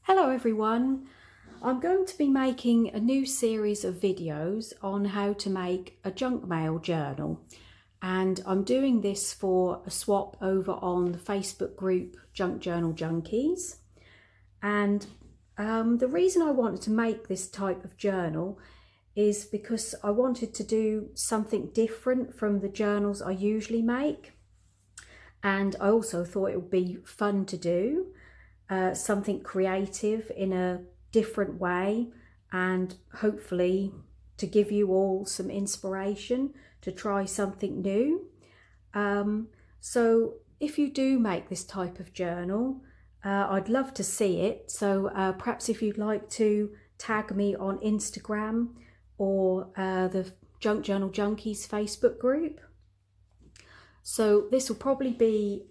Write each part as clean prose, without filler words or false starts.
Hello everyone, I'm going to be making a new series of videos on how to make a junk mail journal, and I'm doing this for a swap over on the Facebook group Junk Journal Junkies. And the reason I wanted to make this type of journal is because I wanted to do something different from the journals I usually make, and I also thought it would be fun to do. Something creative in a different way, and hopefully to give you all some inspiration to try something new. So if you do make this type of journal, I'd love to see it. So perhaps if you'd like to tag me on Instagram or the Junk Journal Junkies Facebook group. So this will probably be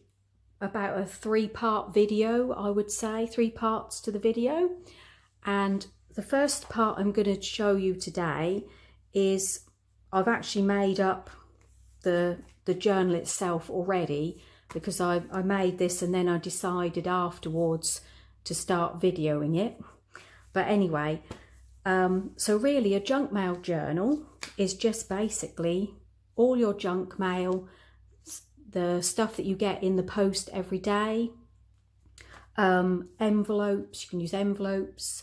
about a 3-part video, I would say, 3 parts to the video. And the first part I'm going to show you today is I've actually made up the journal itself already, because I made this and then I decided afterwards to start videoing it. But anyway, so really a junk mail journal is just basically all your junk mail, the stuff that you get in the post every day, envelopes, you can use envelopes,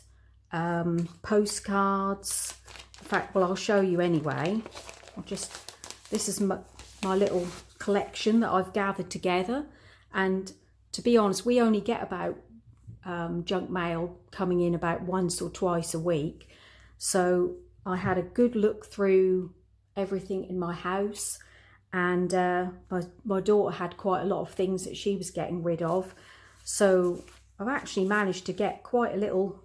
postcards. In fact, well, I'll show you anyway. This is my little collection that I've gathered together, and to be honest, we only get about junk mail coming in about once or twice a week. So I had a good look through everything in my house, and my daughter had quite a lot of things that she was getting rid of. So I've actually managed to get quite a little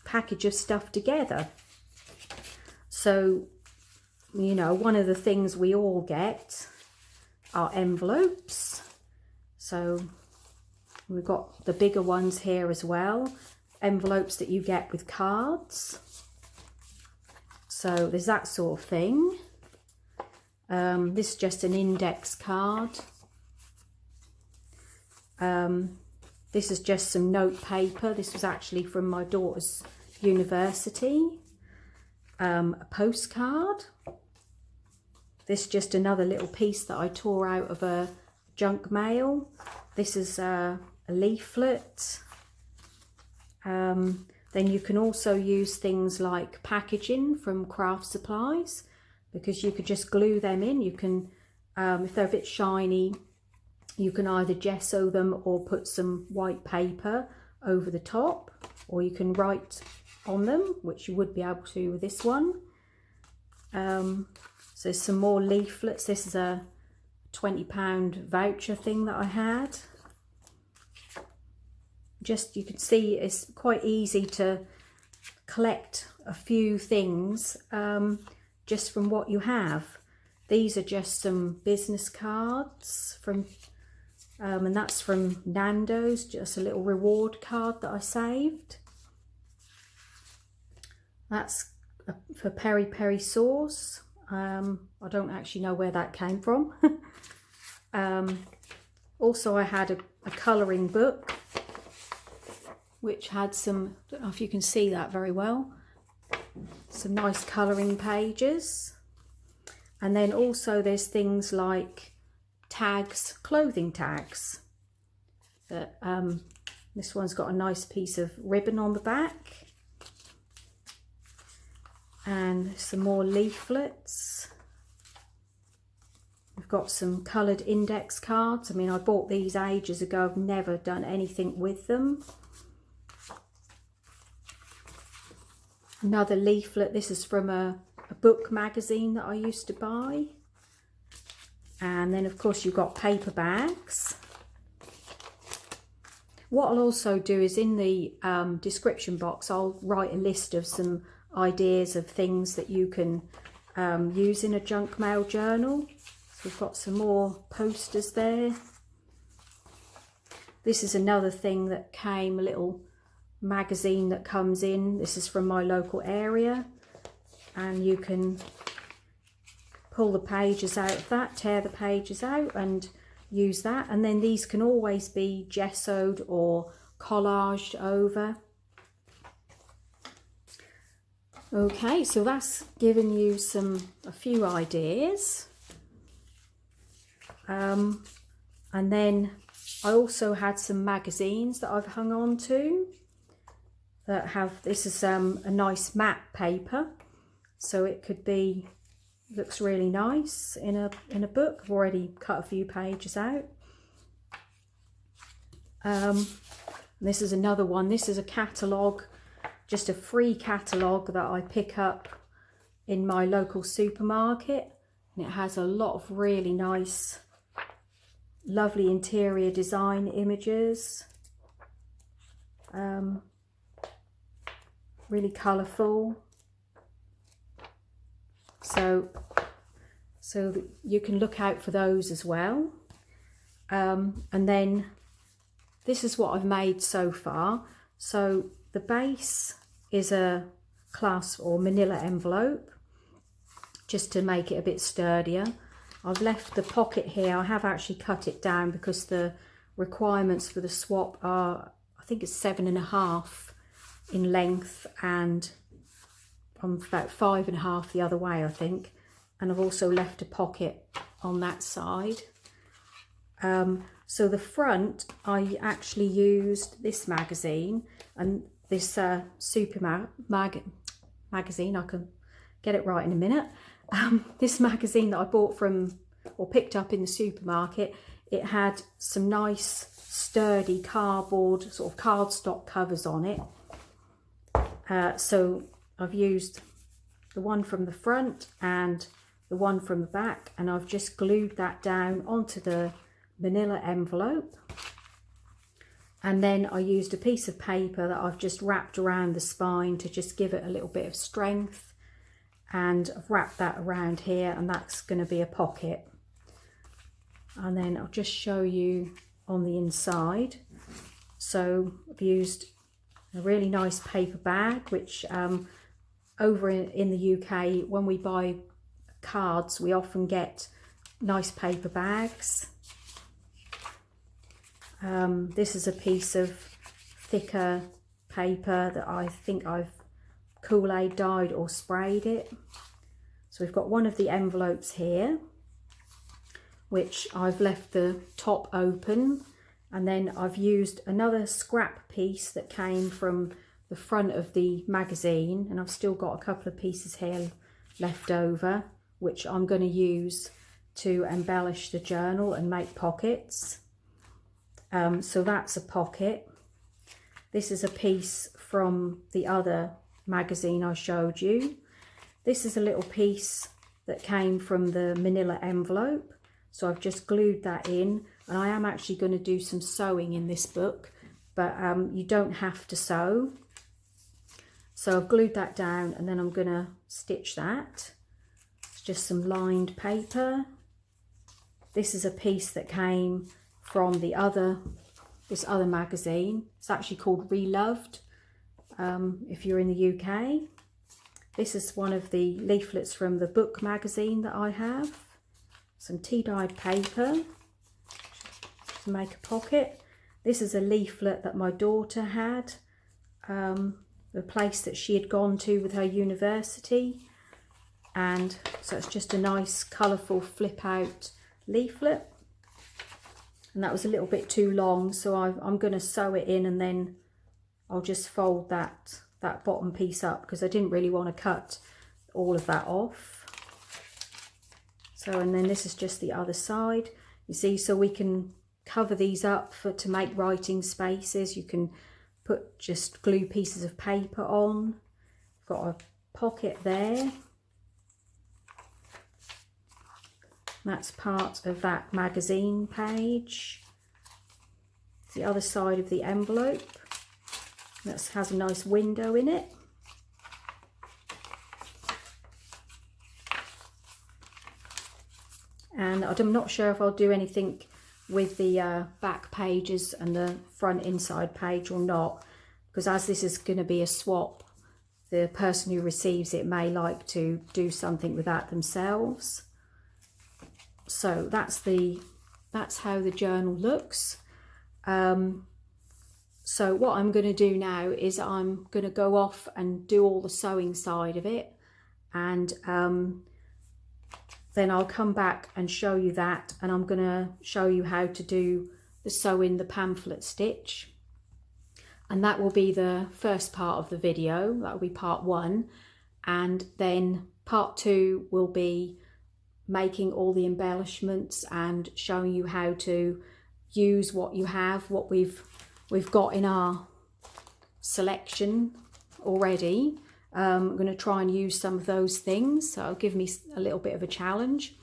package of stuff together. So, you know, one of the things we all get are envelopes. So we've got the bigger ones here as well, envelopes that you get with cards. So there's that sort of thing. This is just an index card. This is just some note paper. This was actually from my daughter's university. A postcard. This is just another little piece that I tore out of a junk mail. This is a leaflet. Then you can also use things like packaging from craft supplies, because you could just glue them in. You can, if they're a bit shiny, you can either gesso them or put some white paper over the top, or you can write on them, which you would be able to with this one. So some more leaflets. This is a £20 voucher thing that I had. Just, you can see it's quite easy to collect a few things just from what you have. These are just some business cards from and that's from Nando's, just a little reward card that I saved. That's for peri peri sauce. I don't actually know where that came from. Also I had a colouring book which had some, I don't know if you can see that very well, some nice colouring pages. And then also there's things like tags, clothing tags. This one's got a nice piece of ribbon on the back. And some more leaflets. We've got some coloured index cards. I mean, I bought these ages ago. I've never done anything with them. Another leaflet. This is from a book magazine that I used to buy. And then of course you've got paper bags. What I'll also do is in the description box, I'll write a list of some ideas of things that you can use in a junk mail journal. So we've got some more posters there. This is another thing that came, a little magazine that comes in. This is from my local area, and you can pull the pages out of that, tear the pages out and use that. And then these can always be gessoed or collaged over. Okay, so that's given you a few ideas. And then I also had some magazines that I've hung on to that have, this is a nice matte paper, so it could be, looks really nice in a book. I've already cut a few pages out. This is another one. This is a catalogue, just a free catalogue that I pick up in my local supermarket, and it has a lot of really nice, lovely interior design images, really colourful. So you can look out for those as well. And then this is what I've made so far. So the base is a clasp or manila envelope, just to make it a bit sturdier. I've left the pocket here. I have actually cut it down because the requirements for the swap are, I think it's 7.5 in length, and I'm about 5.5 the other way, I think. And I've also left a pocket on that side. So the front, I actually used this magazine, and this magazine, I can get it right in a minute. This magazine that I bought from, or picked up in the supermarket, it had some nice sturdy cardboard, sort of cardstock covers on it. So I've used the one from the front and the one from the back, and I've just glued that down onto the manila envelope. And then I used a piece of paper that I've just wrapped around the spine to just give it a little bit of strength, and I've wrapped that around here, and that's going to be a pocket. And then I'll just show you on the inside. So I've used a really nice paper bag, which over in the UK, when we buy cards, we often get nice paper bags. This is a piece of thicker paper that I think I've Kool-Aid dyed or sprayed it. So we've got one of the envelopes here, which I've left the top open, and then I've used another scrap piece that came from the front of the magazine, and I've still got a couple of pieces here left over, which I'm going to use to embellish the journal and make pockets. So that's a pocket. This is a piece from the other magazine I showed you. This is a little piece that came from the manila envelope, so I've just glued that in, and I am actually going to do some sewing in this book, but you don't have to sew. So I've glued that down, and then I'm going to stitch that. It's just some lined paper. This is a piece that came from this other magazine. It's actually called Reloved, if you're in the UK. This is one of the leaflets from the book magazine that I have. Some tea-dyed paper to make a pocket. This is a leaflet that my daughter had, the place that she had gone to with her university, and so it's just a nice colourful flip out leaflet. And that was a little bit too long, so I'm going to sew it in, and then I'll just fold that bottom piece up, because I didn't really want to cut all of that off. So, and then this is just the other side, you see, so we can cover these up to make writing spaces. You can just glue pieces of paper on. Got a pocket there. That's part of that magazine page. It's the other side of the envelope. That has a nice window in it. And I'm not sure if I'll do anything with the back pages and the front inside page or not, because as this is going to be a swap, the person who receives it may like to do something with that themselves. So that's how the journal looks. So what I'm going to do now is I'm going to go off and do all the sewing side of it, and then I'll come back and show you that, and I'm going to show you how to do the sewing the pamphlet stitch, and that will be the first part of the video. That will be part 1, and then part 2 will be making all the embellishments and showing you how to use what you have, what we've got in our selection already. I'm going to try and use some of those things, so it'll give me a little bit of a challenge.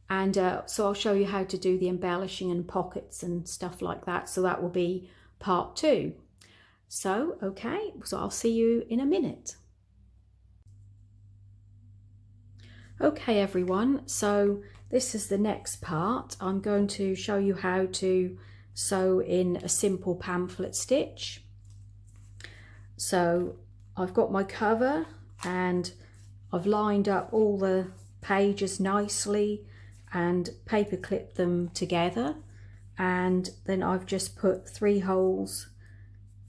And so I'll show you how to do the embellishing and pockets and stuff like that. So that will be part 2. So, okay, so I'll see you in a minute. Okay everyone, so this is the next part. I'm going to show you how to sew in a simple pamphlet stitch. So I've got my cover and I've lined up all the pages nicely and paper clipped them together, and then I've just put 3 holes.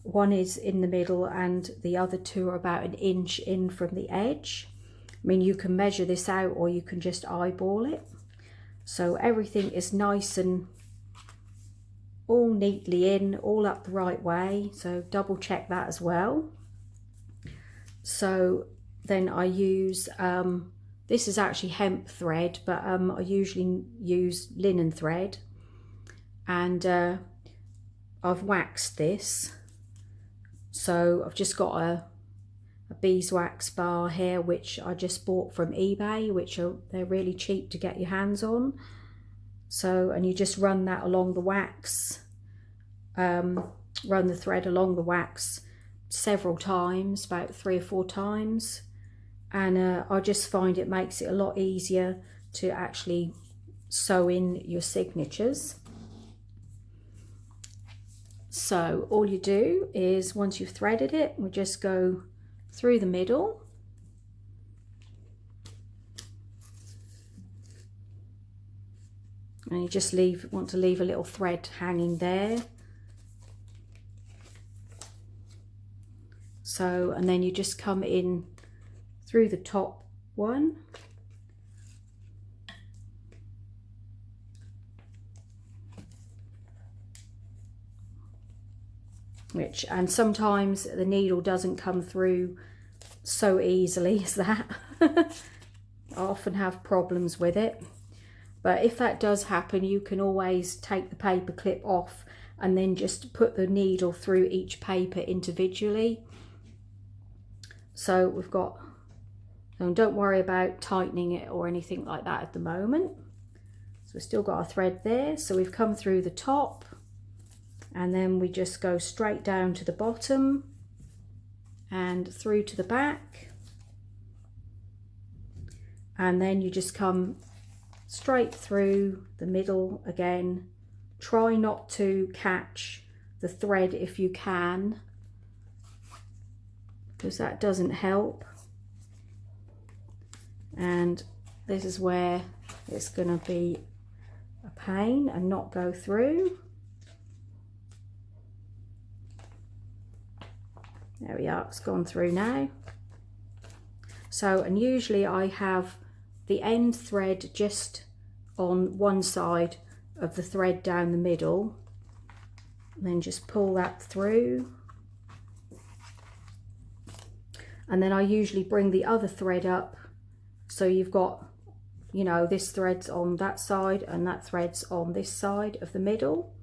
One is in the middle and the other 2 are about 1 inch in from the edge. I mean, you can measure this out or you can just eyeball it. So everything is nice and all neatly in, all up the right way. So double check that as well. So then I use, this is actually hemp thread, but I usually use linen thread. And I've waxed this. So I've just got a beeswax bar here, which I just bought from eBay, they're really cheap to get your hands on. So, and you just run that along the wax, run the thread along the wax several times, about 3 or 4 times, and I just find it makes it a lot easier to actually sew in your signatures. So all you do is, once you've threaded it, we just go through the middle, and you just want to leave a little thread hanging there. So, and then you just come in through the top one, and sometimes the needle doesn't come through so easily as that. I often have problems with it, but if that does happen, you can always take the paper clip off and then just put the needle through each paper individually. So we've got, so don't worry about tightening it or anything like that at the moment. So we've still got our thread there. So we've come through the top, and then we just go straight down to the bottom and through to the back, and then you just come straight through the middle again. Try not to catch the thread if you can, because that doesn't help, and this is where it's going to be a pain and not go through. There we are, it's gone through now. So, and usually I have the end thread just on one side of the thread down the middle, and then just pull that through. And then I usually bring the other thread up, so you've got, you know, this thread's on that side and that thread's on this side of the middle.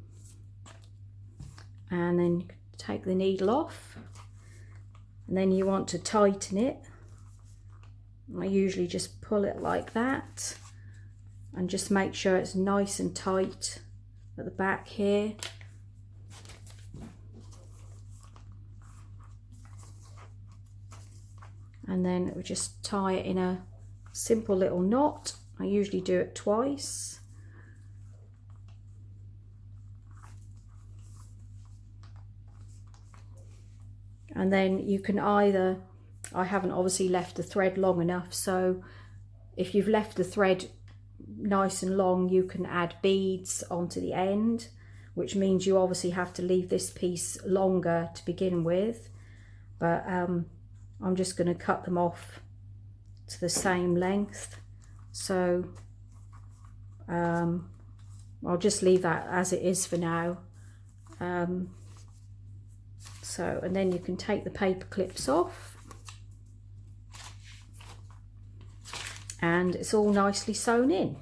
And then you take the needle off. And then you want to tighten it. I usually just pull it like that and just make sure it's nice and tight at the back here. And then we just tie it in a simple little knot. I usually do it twice. And then you can either, I haven't obviously left the thread long enough, so if you've left the thread nice and long, you can add beads onto the end, which means you obviously have to leave this piece longer to begin with. But I'm just going to cut them off to the same length. So I'll just leave that as it is for now. And then you can take the paper clips off, and it's all nicely sewn in.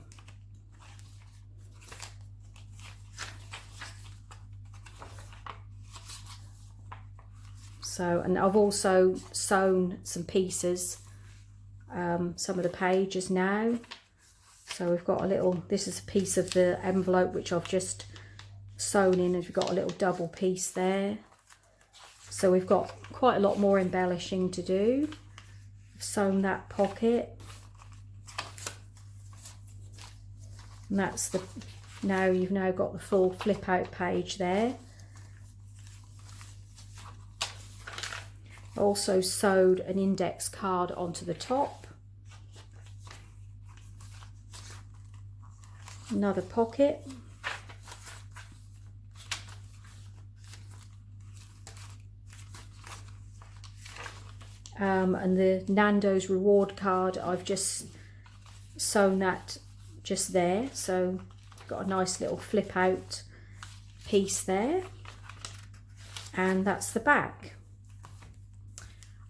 So, and I've also sewn some pieces, some of the pages now. So we've got a little, this is a piece of the envelope which I've just sewn in, and we've got a little double piece there. So we've got quite a lot more embellishing to do. I've sewn that pocket. And that's the, you've now got the full flip out page there. I also sewed an index card onto the top. Another pocket. And the Nando's reward card, I've just sewn that just there, so got a nice little flip out piece there, and that's the back.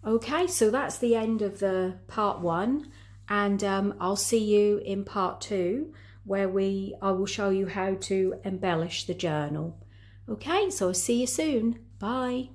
Okay, so that's the end of the part 1, and I'll see you in part 2, where I will show you how to embellish the journal. Okay, so I'll see you soon. Bye.